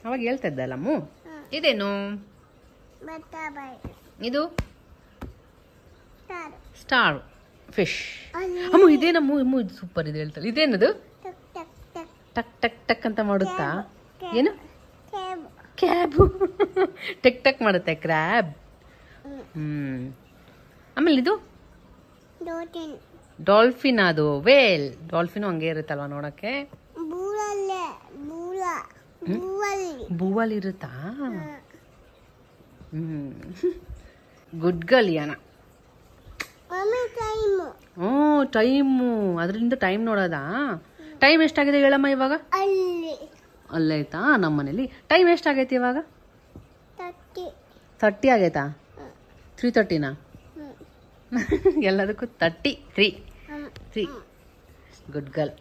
ಅವಾಗ ಹೇಳ್ತಾ ಇದ್ದಲ್ಲಮ್ಮ. ಇದೇನು? ಇದು ಸ್ಟಾರ್ ಫಿಶ್. ಅಮ್ಮ ಇದೇನಮ್ಮ? ಇದು ಸೂಪರ್. ಇದು ಹೇಳ್ತಾಳೆ. ಇದೇನದು? ಟಕ್ ಟಕ್ ಟಕ್ ಅಂತ ಮಾಡುತ್ತಾ? ಏನು? ಕ್ಯಾಬ್. ಟಕ್ ಟಕ್ ಮಾಡುತ್ತೆ ಕ್ರ್ಯಾಬ್. ಆಮೇಲೆ ಇದು ಡಾಲ್ಫಿನ್. ಅದು ವೇಲ್. ಡಾಲ್ಫಿನ್ ಹಂಗೆ ಇರುತ್ತಲ್ವಾ ನೋಡಕ್ಕೆ? ಬೂವಲ್ ಇರುತ್ತಾ? ಗುಡ್ ಗರ್ಲ್ ಯಾನ. ಟೈಮು. ಅದರಿಂದ ಟೈಮ್ ನೋಡೋದಾ? ಟೈಮ್ ಎಷ್ಟಾಗಿದೆ ಹೇಳಮ್ಮ ಇವಾಗ? ಅಲ್ಲೈತಾ ನಮ್ಮ ಮನೇಲಿ? ಟೈಮ್ ಎಷ್ಟಾಗೈತಿ ಇವಾಗ? 30 ಆಗೈತಾ? 3:30ನಾ? ಎಲ್ಲದಕ್ಕೂ 33. Good girl.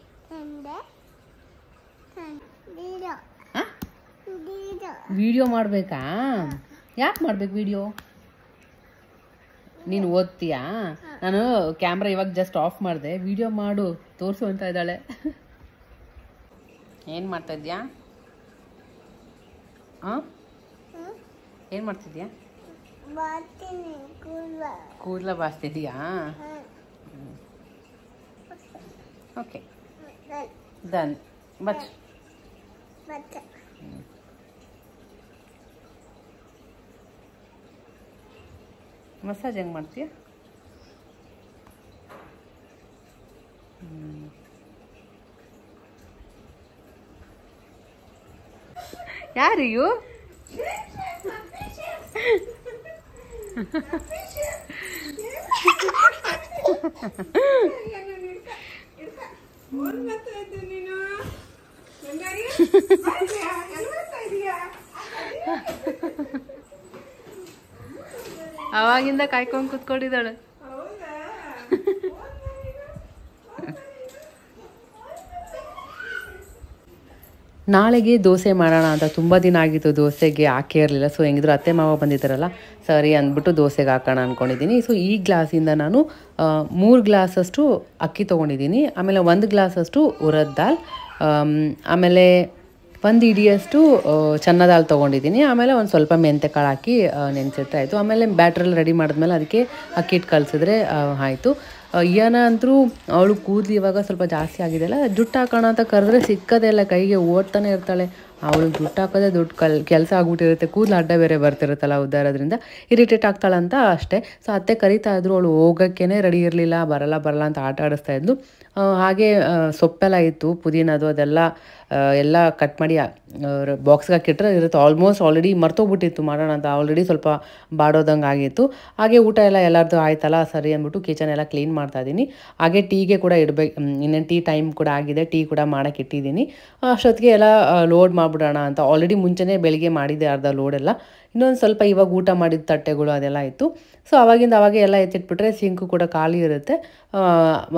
ವಿಡಿಯೋ ಮಾಡಬೇಕಾ? ಯಾಕೆ ಮಾಡ್ಬೇಕು ವಿಡಿಯೋ? ನೀನು ಓದ್ತೀಯಾ? ನಾನು ಕ್ಯಾಮ್ರಾ ಇವಾಗ ಜಸ್ಟ್ ಆಫ್ ಮಾಡಿದೆ. ವಿಡಿಯೋ ಮಾಡು, ತೋರಿಸು ಅಂತ ಇದ್ದಾಳೆ. ಏನು ಮಾಡ್ತಾ ಇದ್ಯಾ? ಏನು ಮಾಡ್ತಿದ್ಯಾ? ಕೂದಲ ಬಾಚ್ತಿದ್ಯಾ? Okay, done. ಬಚ್. ಮಸಾಜ್ ಹೆಂಗೆ ಮಾಡ್ತೀಯ? ಯಾರಿಗೂ? ಅವಾಗಿಂದ ಕಾಯ್ಕೊಂಡು ಕೂತ್ಕೊಂಡಿದ್ದಾಳೆ. ನಾಳೆಗೆ ದೋಸೆ ಮಾಡೋಣ ಅಂತ ತುಂಬ ದಿನ ಆಗಿತ್ತು ದೋಸೆಗೆ ಹಾಕೇ ಇರಲಿಲ್ಲ. ಸೊ ಹೆಂಗಿದ್ರು ಅತ್ತೆ ಮಾವ ಬಂದಿದ್ದಾರಲ್ಲ, ಸರಿ ಅಂದ್ಬಿಟ್ಟು ದೋಸೆಗೆ ಹಾಕೋಣ ಅಂದ್ಕೊಂಡಿದ್ದೀನಿ. ಸೊ ಈ ಗ್ಲಾಸಿಂದ ನಾನು 3 ಗ್ಲಾಸಷ್ಟು ಅಕ್ಕಿ ತೊಗೊಂಡಿದ್ದೀನಿ. ಆಮೇಲೆ 1 ಗ್ಲಾಸಷ್ಟು ಉರದ್ ದಾಲ್, ಆಮೇಲೆ 1 ಹಿಡಿಯಷ್ಟು ಚೆನ್ನ ದಾಲ್ ತೊಗೊಂಡಿದ್ದೀನಿ. ಆಮೇಲೆ ಒಂದು ಸ್ವಲ್ಪ ಮೆಂತೆ ಕಾಳು ಹಾಕಿ ನೆನೆಸಿಟ್ಟಾಯಿತು. ಆಮೇಲೆ ಬ್ಯಾಟ್ರಲ್ಲಿ ರೆಡಿ ಮಾಡಿದ್ಮೇಲೆ ಅದಕ್ಕೆ ಅಕ್ಕಿ ಹಿಟ್ಟು ಕಲಿಸಿದ್ರೆ ಆಯಿತು. ಏನ ಅಂತರೂ ಅವಳು ಕೂದಲು ಇವಾಗ ಸ್ವಲ್ಪ ಜಾಸ್ತಿ ಆಗಿದೆಯಲ್ಲ, ಜುಟ್ಟು ಹಾಕೋಣ ಅಂತ ಕರೆದ್ರೆ ಸಿಕ್ಕದೆ ಇಲ್ಲ, ಕೈಗೆ ಓಡ್ತಾನೆ ಇರ್ತಾಳೆ. ಅವಳಿಗೆ ದುಡ್ಡು ಹಾಕೋದೇ ದುಡ್ಡು ಕೆಲಸ ಆಗ್ಬಿಟ್ಟಿರುತ್ತೆ, ಕೂದಲು ಅಡ್ಡ ಬೇರೆ ಬರ್ತಿರುತ್ತಲ್ಲ ಉದ್ದಾರೋದ್ರಿಂದ ಇರಿಟೇಟ್ ಆಗ್ತಾಳಂತ ಅಷ್ಟೇ. ಸೊ ಅತ್ತೆ ಕರಿತಾ ಇದ್ರು, ಅವಳು ಹೋಗೋಕ್ಕೇ ರೆಡಿ ಇರಲಿಲ್ಲ, ಬರಲ್ಲ ಅಂತ ಆಟ ಆಡಿಸ್ತಾ ಇದ್ಲು. ಹಾಗೆ ಸೊಪ್ಪೆಲ್ಲ ಇತ್ತು, ಪುದೀನದು ಅದೆಲ್ಲ ಎಲ್ಲ ಕಟ್ ಮಾಡಿ ಬಾಕ್ಸ್ಗೆ ಹಾಕಿಟ್ರೆ ಇರುತ್ತೆ. ಆಲ್ರೆಡಿ ಮರ್ತೋಗ್ಬಿಟ್ಟಿತ್ತು ಮಾಡೋಣ ಅಂತ, ಆಲ್ರೆಡಿ ಸ್ವಲ್ಪ ಬಾಡೋದಂಗೆ ಆಗಿತ್ತು. ಹಾಗೆ ಊಟ ಎಲ್ಲರದ್ದು ಆಯ್ತಲ್ಲ ಸರಿ ಅಂದ್ಬಿಟ್ಟು ಕಿಚನ್ ಎಲ್ಲ ಕ್ಲೀನ್ ಮಾಡ್ತಾಯಿದ್ದೀನಿ. ಹಾಗೆ ಟೀಗೆ ಕೂಡ ಇಡಬೇಕು, ಇನ್ನೇನು ಟೀ ಟೈಮ್ ಕೂಡ ಆಗಿದೆ, ಟೀ ಕೂಡ ಮಾಡೋಕ್ಕೆ ಇಟ್ಟಿದ್ದೀನಿ. ಅಷ್ಟೊತ್ತಿಗೆ ಎಲ್ಲ ಲೋಡ್ ಮಾಡಿಬಿಡೋಣ ಅಂತ ಆಲ್ರೆಡಿ ಮುಂಚೆನೇ ಬೆಳಿಗ್ಗೆ ಮಾಡಿದ್ದೆ ಅರ್ಧ ಲೋಡೆಲ್ಲ. ಇನ್ನೊಂದು ಸ್ವಲ್ಪ ಇವಾಗ ಊಟ ಮಾಡಿದ ತಟ್ಟೆಗಳು ಅದೆಲ್ಲ ಇತ್ತು. ಸೊ ಅವಾಗೆ ಎಲ್ಲ ಎತ್ತಿಟ್ಬಿಟ್ರೆ ಸಿಂಕು ಕೂಡ ಖಾಲಿ ಇರುತ್ತೆ,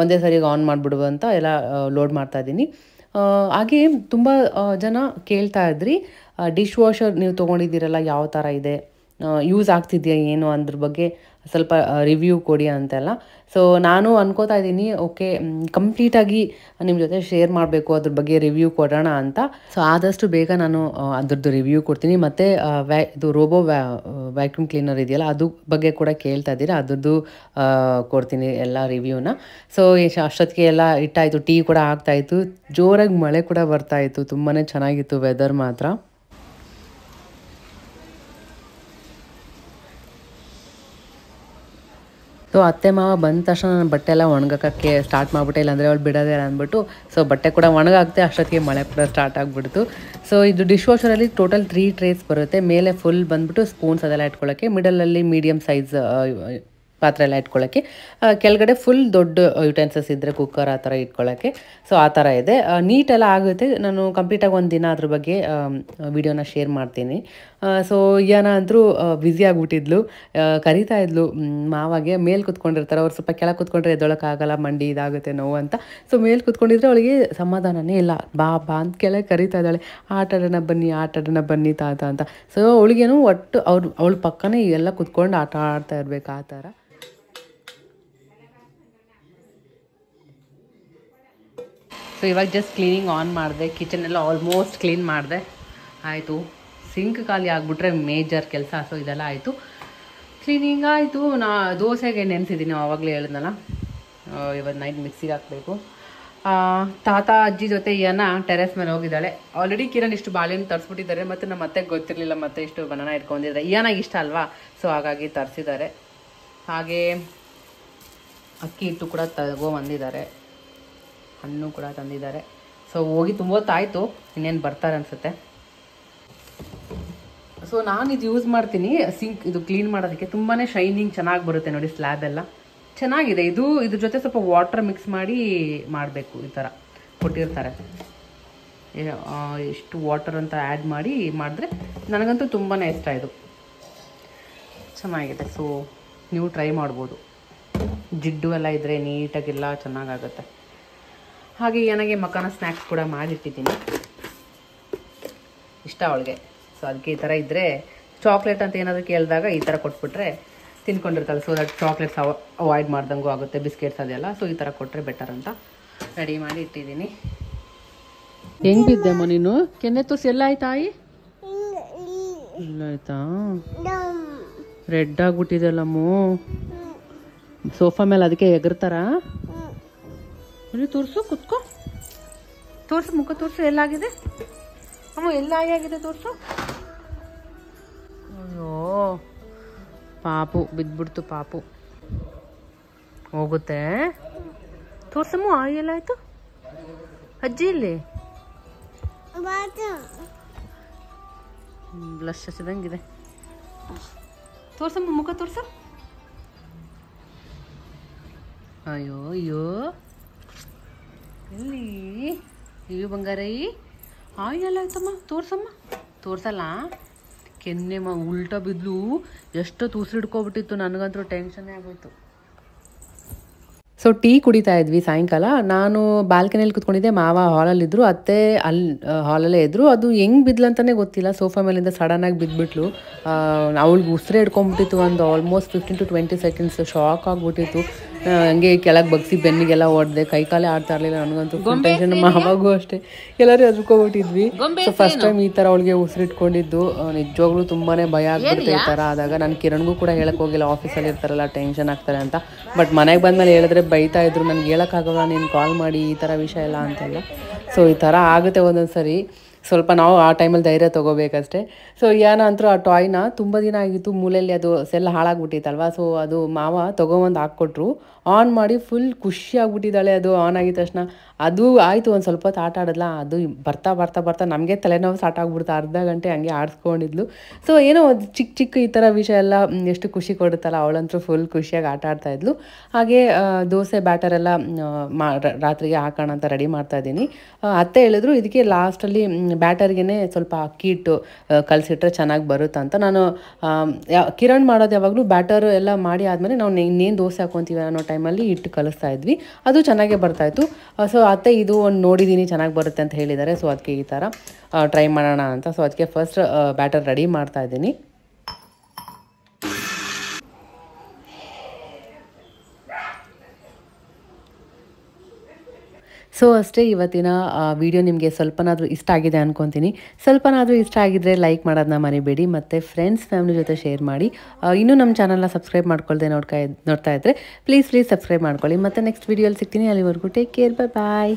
ಒಂದೇ ಸರಿಗೆ ಆನ್ ಮಾಡಿಬಿಡುವ ಅಂತ ಎಲ್ಲ ಲೋಡ್ ಮಾಡ್ತಾಯಿದ್ದೀನಿ. ಹಾಗೆ ತುಂಬ ಜನ ಕೇಳ್ತಾ ಇದ್ರಿ, ಡಿಶ್ ವಾಷರ್ ನೀವು ತೊಗೊಂಡಿದ್ದೀರಲ್ಲ ಯಾವ ಥರ ಇದೆ, ಯೂಸ್ ಆಗ್ತಿದೆಯಾ ಏನು, ಅದ್ರ ಬಗ್ಗೆ ಸ್ವಲ್ಪ ರಿವ್ಯೂ ಕೊಡಿ ಅಂತೆಲ್ಲ. ಸೊ ನಾನು ಅನ್ಕೋತಾ ಇದ್ದೀನಿ, ಓಕೆ ಕಂಪ್ಲೀಟಾಗಿ ನಿಮ್ಮ ಜೊತೆ ಶೇರ್ ಮಾಡಬೇಕು, ಅದ್ರ ಬಗ್ಗೆ ರಿವ್ಯೂ ಕೊಡೋಣ ಅಂತ. ಸೊ ಆದಷ್ಟು ಬೇಗ ನಾನು ಅದ್ರದ್ದು ರಿವ್ಯೂ ಕೊಡ್ತೀನಿ. ಮತ್ತು ಇದು ರೋಬೋ ವ್ಯಾಕ್ಯೂಮ್ ಕ್ಲೀನರ್ ಇದೆಯಲ್ಲ ಅದ್ರ ಬಗ್ಗೆ ಕೂಡ ಕೇಳ್ತಾ ಇದ್ದೀರಾ, ಅದ್ರದ್ದು ಕೊಡ್ತೀನಿ ಎಲ್ಲ ರಿವ್ಯೂನ. ಸೊ ಅಷ್ಟೊತ್ತಿಗೆ ಎಲ್ಲ ಇಟ್ಟಾಯಿತು, ಟೀ ಕೂಡ ಆಗ್ತಾಯಿತ್ತು, ಜೋರಾಗಿ ಮಳೆ ಕೂಡ ಬರ್ತಾಯಿತ್ತು, ತುಂಬಾ ಚೆನ್ನಾಗಿತ್ತು ವೆದರ್ ಮಾತ್ರ. ಸೊ ಅತ್ತೆ ಮಾವ ಬಂದ ತಕ್ಷಣ ನಾನು ಬಟ್ಟೆ ಎಲ್ಲ ಒಣಗಕ್ಕೆ ಸ್ಟಾರ್ಟ್ ಮಾಡಿಬಿಟ್ಟೆ, ಇಲ್ಲಾಂದರೆ ಅವಳು ಬಿಡೋದೇ ಅಂದ್ಬಿಟ್ಟು. ಸೊ ಬಟ್ಟೆ ಕೂಡ ಒಣಗಾಗ್ತೆ, ಅಷ್ಟೊತ್ತಿಗೆ ಮಳೆ ಕೂಡ ಸ್ಟಾರ್ಟ್ ಆಗಿಬಿಡ್ತು. ಸೊ ಇದು ಡಿಶ್ ವಾಷರಲ್ಲಿ ಟೋಟಲ್ 3 ಟ್ರೇಸ್ ಬರುತ್ತೆ. ಮೇಲೆ ಫುಲ್ ಬಂದ್ಬಿಟ್ಟು ಸ್ಪೂನ್ಸ್ ಅದೆಲ್ಲ ಇಟ್ಕೊಳ್ಳೋಕ್ಕೆ, ಮಿಡಲಲ್ಲಿ ಮೀಡಿಯಮ್ ಸೈಜ್ ಪಾತ್ರೆ ಎಲ್ಲ ಇಟ್ಕೊಳ್ಳೋಕ್ಕೆ, ಕೆಳಗಡೆ ಫುಲ್ ದೊಡ್ಡ ಯುಟೆನ್ಸಸ್ ಇದ್ದರೆ ಕುಕ್ಕರ್ ಆ ಥರ ಇಟ್ಕೊಳ್ಳೋಕ್ಕೆ. ಸೊ ಆ ಥರ ಇದೆ, ನೀಟೆಲ್ಲ ಆಗುತ್ತೆ. ನಾನು ಕಂಪ್ಲೀಟಾಗಿ ಒಂದು ದಿನ ಅದ್ರ ಬಗ್ಗೆ ವಿಡಿಯೋನ ಶೇರ್ ಮಾಡ್ತೀನಿ. ಸೊ ಯಾನ ಅಂತರೂ ಬ್ಯುಸಿ ಆಗಿಬಿಟ್ಟಿದ್ಲು, ಕರಿತಾ ಇದ್ಲು ಮಾವಾಗೆ. ಮೇಲೆ ಕುತ್ಕೊಂಡಿರ್ತಾರೆ ಅವ್ರು, ಸ್ವಲ್ಪ ಕೆಳಗೆ ಕುತ್ಕೊಂಡ್ರೆ ಎದ್ದೊಳಕ್ಕಾಗಲ್ಲ, ಮಂಡಿ ಇದಾಗುತ್ತೆ ನೋವು ಅಂತ. ಸೊ ಮೇಲೆ ಕುತ್ಕೊಂಡಿದ್ರೆ ಅವಳಿಗೆ ಸಮಾಧಾನನೇ ಇಲ್ಲ, ಬಾ ಅಂತ ಕೆಳಗೆ ಕರಿತಾ ಇದ್ದಾಳೆ, ಆಟಾಡೋಣ ಬನ್ನಿ ತಾತ ಅಂತ. ಸೊ ಅವಳಿಗೇನು ಒಟ್ಟು ಅವಳ ಪಕ್ಕನೇ ಎಲ್ಲ ಕುತ್ಕೊಂಡು ಆಟ ಆಡ್ತಾ ಇರ್ಬೇಕು, ಆ ಥರ. ಸೊ ಇವಾಗ ಜಸ್ಟ್ ಕ್ಲೀನಿಂಗ್ ಆನ್ ಮಾಡಿದೆ, ಕಿಚನ್ ಎಲ್ಲ ಆಲ್ಮೋಸ್ಟ್ ಕ್ಲೀನ್ ಮಾಡಿದೆ, ಆಯಿತು. ಸಿಂಕ್ ಖಾಲಿ ಆಗಿಬಿಟ್ರೆ ಮೇಜರ್ ಕೆಲಸ. ಸೊ ಇದೆಲ್ಲ ಆಯಿತು, ಕ್ಲೀನಿಂಗ್ ಆಯಿತು. ದೋಸೆಗೆ ನೆನೆಸಿದ್ದೀನಿ, ಆವಾಗಲೇ ಹೇಳಿದ್ನಲ್ಲ, ಇವತ್ತು ನೈಟ್ ಮಿಕ್ಸಿಗೆ ಹಾಕಬೇಕು. ತಾತ ಅಜ್ಜಿ ಜೊತೆ ಏನ ಟೆರೆಸ್ ಮೇಲೆ ಹೋಗಿದ್ದಾಳೆ. ಆಲ್ರೆಡಿ ಕಿರಣ್ ಇಷ್ಟು ಬಾಳೆಹಣ್ಣು ತರಿಸ್ಬಿಟ್ಟಿದ್ದಾರೆ, ಮತ್ತು ನಮ್ಮ ಅತ್ತೆಗೆ ಗೊತ್ತಿರಲಿಲ್ಲ ಮತ್ತೆ ಇಷ್ಟು ಬನಾನ ಇಟ್ಕೊಂಡಿದ್ದಾರೆ. ಏನಾಗಿ ಇಷ್ಟ ಅಲ್ವಾ, ಸೊ ಹಾಗಾಗಿ ತರಿಸಿದ್ದಾರೆ. ಹಾಗೆ ಅಕ್ಕಿ ಹಿಟ್ಟು ಕೂಡ ತಗೊಬಂದಿದ್ದಾರೆ, ಹಣ್ಣು ಕೂಡ ತಂದಿದ್ದಾರೆ. ಸೊ ಹೋಗಿ ತುಂಬ ಹೊತ್ತಾಯಿತು, ಇನ್ನೇನು ಬರ್ತಾರೆ ಅನಿಸುತ್ತೆ. ಸೊ ನಾನು ಇದು ಯೂಸ್ ಮಾಡ್ತೀನಿ, ಸಿಂಕ್ ಇದು ಕ್ಲೀನ್ ಮಾಡೋದಕ್ಕೆ. ತುಂಬಾ ಶೈನಿಂಗ್ ಚೆನ್ನಾಗಿ ಬರುತ್ತೆ ನೋಡಿ, ಸ್ಲ್ಯಾಬ್ ಎಲ್ಲ ಚೆನ್ನಾಗಿದೆ. ಇದ್ರ ಜೊತೆ ಸ್ವಲ್ಪ ವಾಟರ್ ಮಿಕ್ಸ್ ಮಾಡಿ ಮಾಡಬೇಕು, ಈ ಥರ ಕೊಟ್ಟಿರ್ತಾರೆ. ಎಷ್ಟು ವಾಟರ್ ಅಂತ ಆ್ಯಡ್ ಮಾಡಿ ಮಾಡಿದ್ರೆ ನನಗಂತೂ ತುಂಬಾ ಇಷ್ಟ, ಇದು ಚೆನ್ನಾಗಿದೆ. ಸೊ ನೀವು ಟ್ರೈ ಮಾಡ್ಬೋದು, ಜಿಡ್ಡು ಎಲ್ಲ ಇದ್ದರೆ ನೀಟಾಗೆಲ್ಲ ಚೆನ್ನಾಗಾಗುತ್ತೆ. ಹಾಗೆ ಏನಾಗೆ ಮಕ್ಕನ ಸ್ನ್ಯಾಕ್ಸ್ ಕೂಡ ಮಾಡಿಟ್ಟಿದ್ದೀನಿ, ಇಷ್ಟ ಅವಳಿಗೆ. ಸೊ ಅದಕ್ಕೆ ಈ ಥರ ಇದ್ದರೆ, ಚಾಕ್ಲೇಟ್ ಅಂತ ಏನಾದರೂ ಕೇಳಿದಾಗ ಈ ಥರ ಕೊಟ್ಬಿಟ್ರೆ ತಿನ್ಕೊಂಡಿರ್ತಾಳೆ. ಸೊ ದಟ್ ಚಾಕ್ಲೇಟ್ಸ್ ಅವಾಯ್ಡ್ ಮಾಡ್ದಂಗೂ ಆಗುತ್ತೆ, ಬಿಸ್ಕೆಟ್ಸ್ ಅದೆಲ್ಲ. ಸೊ ಈ ಥರ ಕೊಟ್ಟರೆ ಬೆಟರ್ ಅಂತ ರೆಡಿ ಮಾಡಿ ಇಟ್ಟಿದ್ದೀನಿ. ಹೆಂಗೆ ಬಿದ್ದೆಮ್ಮ ನೀನು? ಕೆನ್ನೆ ತೋರಿಸಿ, ಎಲ್ಲ ಆಯ್ತಾಯಿ? ಇಲ್ಲ ಆಯ್ತಾ? ರೆಡ್ ಆಗಿಬಿಟ್ಟಿದೆಲ್ಲಮ್ಮು ಸೋಫಾ ಮೇಲೆ, ಅದಕ್ಕೆ ಎಗರ್ತಾರಾ? ತೋರಿಸು, ಕುತ್ಕೋ, ತೋರಿಸು, ಮುಖ ತೋರಿಸು, ಎಲ್ಲಾಗಿದೆ ಅಮ್ಮ, ಎಲ್ಲ ಆಗಿದೆ ತೋರಿಸು. ಅಯ್ಯೋ ಪಾಪು ಬಿದ್ಬಿಡ್ತು, ಪಾಪು ಹೋಗುತ್ತೆ. ತೋರ್ಸಮ್ಮ, ಎಲ್ಲ ಆಯ್ತು ಅಜ್ಜಿ? ಇಲ್ಲಿ ಬ್ಲಶ್ ಹಚ್ಚಿದಂಗಿದೆ. ತೋರ್ಸಮ್ಮ, ಮುಖ ತೋರ್ಸ. ಅಯ್ಯೋ ಎಲ್ಲಿ ಇವು ಬಂಗಾರೈ? ಎಲ್ಲ ಆಯ್ತಮ್ಮ, ತೋರ್ಸಮ್ಮ. ತೋರ್ಸಲ್ಲ, ಕೆನ್ನೆಮ್ಮ ಉಲ್ಟಾ ಬಿದ್ಲು, ಎಷ್ಟೊತ್ತು ಉಸಿರಿಡ್ಕೊಬಿಟ್ಟಿತ್ತು, ನನಗಂತೂ ಟೆನ್ಷನ್ನೇ ಆಗೋಯ್ತು. ಸೊ ಟೀ ಕುಡಿತಾ ಇದ್ವಿ ಸಾಯಂಕಾಲ. ನಾನು ಬಾಲ್ಕನಿಯಲ್ಲಿ ಕುತ್ಕೊಂಡಿದ್ದೆ, ಮಾವ ಹಾಲಲ್ಲಿದ್ದರು, ಅತ್ತೆ ಅಲ್ಲಿ ಹಾಲಲ್ಲೇ ಇದ್ದರು. ಅದು ಹೆಂಗೆ ಬಿದ್ಲಂತಲೇ ಗೊತ್ತಿಲ್ಲ, ಸೋಫಾ ಮೇಲಿಂದ ಸಡನ್ನಾಗಿ ಬಿದ್ದುಬಿಟ್ಲು. ಅವಳಿಗೆ ಉಸಿರೇ ಹಿಡ್ಕೊಂಬಿಟ್ಟಿತ್ತು, ಒಂದು ಆಲ್ಮೋಸ್ಟ್ 15 to 20 seconds. ಶಾಕ್ ಆಗಿಬಿಟ್ಟಿತ್ತು. ಹಂಗೆ ಕೆಳಗೆ ಬಗ್ಸಿ ಬೆನ್ನಿಗೆಲ್ಲ ಹೊಡೆದೆ, ಕೈಕಾಲೇ ಆಡ್ತಾ ಇರಲಿಲ್ಲ. ನನಗಂತೂ ಟೆನ್ಷನ್, ಮಾವಾಗೂ ಅಷ್ಟೇ, ಎಲ್ಲರೂ ಹೆದರ್ಕೊಬಿಟ್ಟಿದ್ವಿ. ಸೊ ಫಸ್ಟ್ ಟೈಮ್ ಈ ಥರ ಅವಳಿಗೆ ಉಸಿರಿಟ್ಕೊಂಡಿದ್ದು, ನಿಜವಾಗ್ಲೂ ತುಂಬಾ ಭಯ ಆಗ್ಬಿಡುತ್ತೆ ಈ ಥರ ಆದಾಗ. ನಾನು ಕಿರಣ್ಗೂ ಕೂಡ ಹೇಳಕ್ಕೆ ಹೋಗಿಲ್ಲ, ಆಫೀಸಲ್ಲಿ ಇರ್ತಾರಲ್ಲ ಟೆನ್ಷನ್ ಆಗ್ತಾರೆ ಅಂತ. ಬಟ್ ಮನೆಗೆ ಬಂದಮೇಲೆ ಹೇಳಿದ್ರೆ ಬೈತಾ ಇದ್ರು, ನನಗೆ ಹೇಳೋಕ್ಕಾಗಲ್ಲ, ನೀನು ಕಾಲ್ ಮಾಡಿ ಈ ಥರ ವಿಷಯ ಎಲ್ಲ ಅಂತೆಲ್ಲ. ಸೊ ಈ ಥರ ಆಗುತ್ತೆ ಒಂದೊಂದು ಸರಿ. ಸ್ವಲ್ಪ ನಾವು ಆ ಟೈಮಲ್ಲಿ ಧೈರ್ಯ ತೊಗೋಬೇಕಷ್ಟೇ. ಸೊ ಯಾನ ಅಂತೂ ಆ ಟಾಯ್ನ ತುಂಬ ದಿನ ಆಗಿತ್ತು, ಮೂಲೆಯಲ್ಲಿ ಅದು ಸೆಲ್ ಹಾಳಾಗ್ಬಿಟ್ಟಿತ್ತಲ್ವ. ಸೊ ಅದು ಮಾವ ತೊಗೊಬಂದು ಹಾಕ್ಕೊಟ್ರು. ಆನ್ ಮಾಡಿ ಫುಲ್ ಖುಷಿ ಆಗ್ಬಿಟ್ಟಿದ್ದಾಳೆ. ಅದು ಆನ್ ಆಗಿದ ತಕ್ಷಣ ಅದು ಆಯಿತು, ಒಂದು ಸ್ವಲ್ಪ ಹೊತ್ತು ಆಟ ಆಡಿದ್ಲ. ಅದು ಬರ್ತಾ ಬರ್ತಾ ಬರ್ತಾ ನಮಗೆ ತಲೆನೋವು ಸ್ಟಾರ್ಟ್ ಆಗ್ಬಿಡ್ತು. ಅರ್ಧ ಗಂಟೆ ಹಂಗೆ ಆಡಿಸ್ಕೊಂಡಿದ್ಲು. ಸೊ ಏನೋ ಒಂದು ಚಿಕ್ಕ ಚಿಕ್ಕ ಈ ಥರ ವಿಷಯ ಎಲ್ಲ ಎಷ್ಟು ಖುಷಿ ಕೊಡುತ್ತಲ್ಲ. ಅವಳಂತೂ ಫುಲ್ ಖುಷಿಯಾಗಿ ಆಟ ಆಡ್ತಾಯಿದ್ಲು. ಹಾಗೆ ದೋಸೆ ಬ್ಯಾಟರೆಲ್ಲ ರಾತ್ರಿಗೆ ಹಾಕೋಣ ಅಂತ ರೆಡಿ ಮಾಡ್ತಾಯಿದ್ದೀನಿ. ಅತ್ತೆ ಹೇಳಿದ್ರು ಇದಕ್ಕೆ ಲಾಸ್ಟಲ್ಲಿ ಬ್ಯಾಟರ್ಗೆ ಸ್ವಲ್ಪ ಅಕ್ಕಿ ಹಿಟ್ಟು ಕಲಸಿಟ್ರೆ ಚೆನ್ನಾಗಿ ಬರುತ್ತಂತ. ನಾನು ಕಿರಣ್ ಮಾಡೋದು ಯಾವಾಗಲೂ ಬ್ಯಾಟರ್ ಎಲ್ಲ ಮಾಡಿ ಆದಮೇಲೆ ನಾವು ಇನ್ನೇನು ದೋಸೆ ಹಾಕೊತೀವಿ ಅನ್ನೋ ಟೈಮಲ್ಲಿ ಹಿಟ್ಟು ಕಲಿಸ್ತಾ ಇದ್ವಿ. ಅದು ಚೆನ್ನಾಗೇ ಬರ್ತಾಯಿತ್ತು. ಸೊ ಅತ್ತೆ ಇದು ಒಂದು ನೋಡಿದ್ದೀನಿ ಚೆನ್ನಾಗಿ ಬರುತ್ತೆ ಅಂತ ಹೇಳಿದ್ದಾರೆ. ಸೊ ಅದಕ್ಕೆ ಈ ಥರ ಟ್ರೈ ಮಾಡೋಣ ಅಂತ. ಸೊ ಅದಕ್ಕೆ ಫಸ್ಟ್ ಬ್ಯಾಟರ್ ರೆಡಿ ಮಾಡ್ತಾ ಇದ್ದೀನಿ. ಸೊ ಅಷ್ಟೇ, ಇವತ್ತಿನ ವಿಡಿಯೋ ನಿಮಗೆ ಸ್ವಲ್ಪನಾದರೂ ಇಷ್ಟ ಆಗಿದೆ ಅಂದ್ಕೊತೀನಿ. ಸ್ವಲ್ಪನಾದರೂ ಇಷ್ಟ ಆಗಿದ್ದರೆ ಲೈಕ್ ಮಾಡೋದನ್ನ ಮರಿಬೇಡಿ, ಮತ್ತು ಫ್ರೆಂಡ್ಸ್ ಫ್ಯಾಮಿಲಿ ಜೊತೆ ಶೇರ್ ಮಾಡಿ. ಇನ್ನೂ ನಮ್ಮ ಚಾನಲ್ನ ಸಬ್ಸ್ಕ್ರೈಬ್ ಮಾಡ್ಕೊಳ್ದೆ ನೋಡ್ತಾ ಇದ್ದರೆ ಪ್ಲೀಸ್ ಸಬ್ಸ್ಕ್ರೈಬ್ ಮಾಡ್ಕೊಳ್ಳಿ. ಮತ್ತು ನೆಕ್ಸ್ಟ್ ವಿಡಿಯೋಲಿ ಸಿಗ್ತೀನಿ. ಅಲ್ಲಿವರೆಗೂ ಟೇಕ್ ಕೇರ್, ಬಾಯ್.